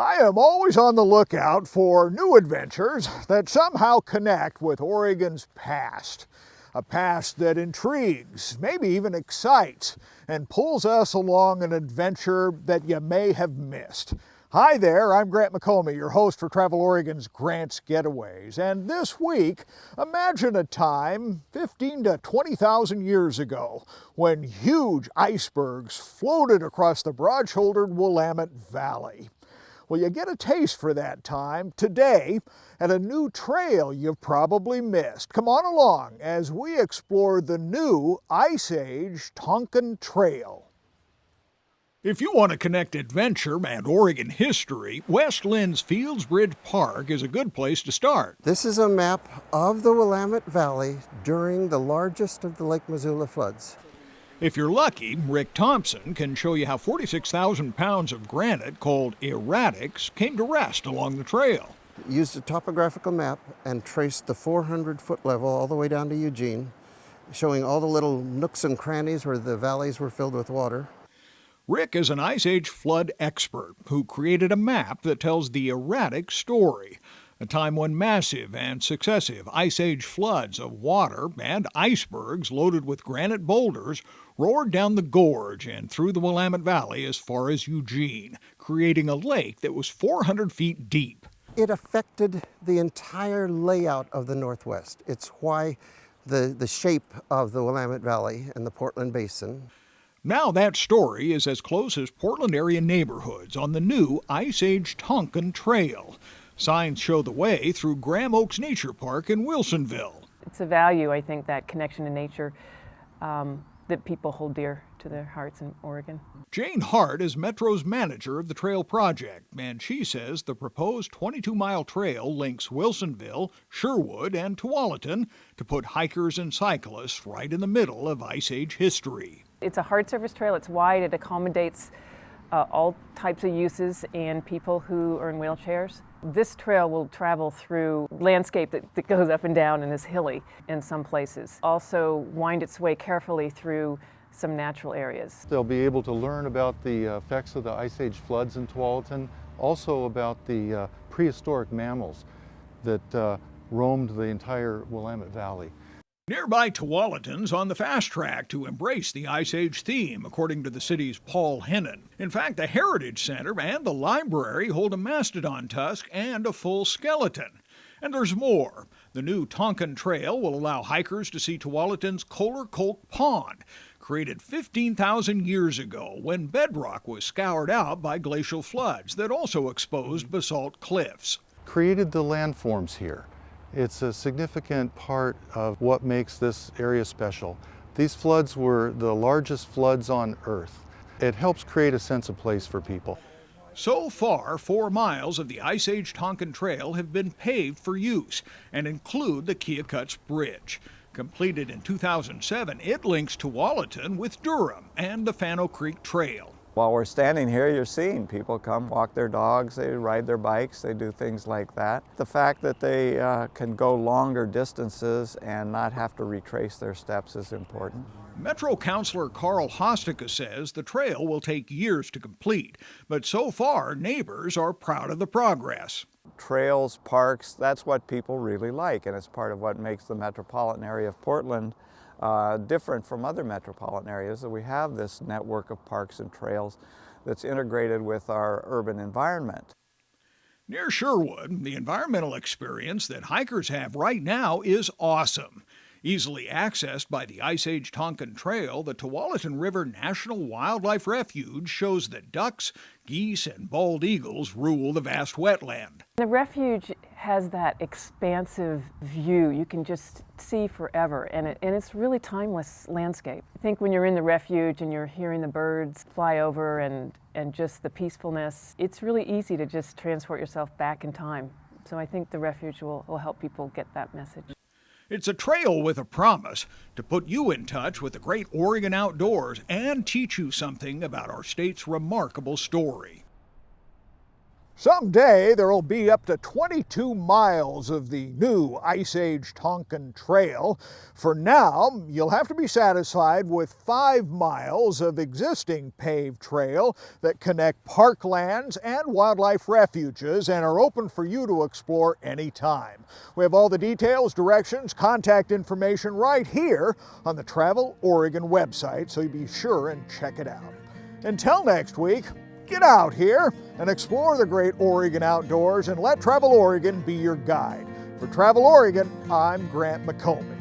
I am always on the lookout for new adventures that somehow connect with Oregon's past. A past that intrigues, maybe even excites, and pulls us along an adventure that you may have missed. Hi there, I'm Grant McComey, your host for Travel Oregon's Grant's Getaways. And this week, imagine a time 15 to 20,000 years ago when huge icebergs floated across the broad-shouldered Willamette Valley. Well, you get a taste for that time today at a new trail you've probably missed. Come on along as we explore the new Ice Age Tonquin Trail. If you want to connect adventure and Oregon history, West LINN's Fields Bridge Park is a good place to start. This is a map of the Willamette Valley during the largest of the Lake Missoula floods. If you're lucky, Rick Thompson can show you how 46,000 pounds of granite called erratics came to rest along the trail. Used a topographical map and traced the 400-foot level all the way down to Eugene, showing all the little nooks and crannies where the valleys were filled with water. Rick is an Ice Age flood expert who created a map that tells the erratic story, a time when massive and successive Ice Age floods of water and icebergs loaded with granite boulders roared down the gorge and through the Willamette Valley as far as Eugene, creating a lake that was 400 feet deep. It affected the entire layout of the Northwest. It's why the shape of the Willamette Valley and the Portland Basin. Now that story is as close as Portland area neighborhoods on the new Ice Age Tonquin Trail. Signs show the way through Graham Oaks Nature Park in Wilsonville. It's a value, I think, that connection to nature that people hold dear to their hearts in Oregon. Jane HART is Metro's manager of the trail project, and she says the proposed 22-mile trail links Wilsonville, Sherwood, and Tualatin to put hikers and cyclists right in the middle of Ice Age history. It's a hard surface trail. It's wide. It accommodates all types of uses and people who are in wheelchairs. This trail will travel through landscape that goes up and down and is hilly in some places. Also wind its way carefully through some natural areas. They'll be able to learn about the effects of the Ice Age floods in Tualatin, also about the prehistoric mammals that roamed the entire Willamette Valley. Nearby Tualatin's on the fast track to embrace the Ice Age theme, according to the city's Paul Hennon. In fact, the Heritage Center and the library hold a mastodon tusk and a full skeleton. And there's more. The new Tonquin Trail will allow hikers to see Tualatin's Kohler Kolk Pond, created 15,000 years ago when bedrock was scoured out by glacial floods that also exposed basalt cliffs. Created the landforms here. It's a significant part of what makes this area special. These floods were the largest floods on Earth. It helps create a sense of place for people. So far, 4 miles of the Ice Age Tonquin Trail have been paved for use and include the Keokuts Bridge. Completed in 2007, it links Tualatin with Durham and the Fano Creek Trail. While we're standing here, you're seeing people come walk their dogs, they ride their bikes, they do things like that. The fact that they can go longer distances and not have to retrace their steps is important. Metro Councilor Carl Hostica says the trail will take years to complete, but so far neighbors are proud of the progress. Trails, parks, that's what people really like, and it's part of what makes the metropolitan area of Portland different from other metropolitan areas, that we have this network of parks and trails that's integrated with our urban environment. Near Sherwood, the environmental experience that hikers have right now is awesome. Easily accessed by the Ice Age Tonquin Trail, the Tualatin River National Wildlife Refuge shows that ducks, geese, and bald eagles rule the vast wetland. The refuge has that expansive view. You can just see forever, and it's really timeless landscape. I think when you're in the refuge and you're hearing the birds fly over and just the peacefulness, it's really easy to just transport yourself back in time. So I think the refuge will help people get that message. It's a trail with a promise to put you in touch with the great Oregon outdoors and teach you something about our state's remarkable story. Someday there will be up to 22 miles of the new Ice Age Tonquin Trail. For now, you'll have to be satisfied with 5 miles of existing paved trail that connect parklands and wildlife refuges and are open for you to explore anytime. We have all the details, directions, contact information right here on the Travel Oregon website, so you be sure and check it out. Until next week, get out here and explore the great Oregon outdoors and let Travel Oregon be your guide. For Travel Oregon, I'm Grant McComey.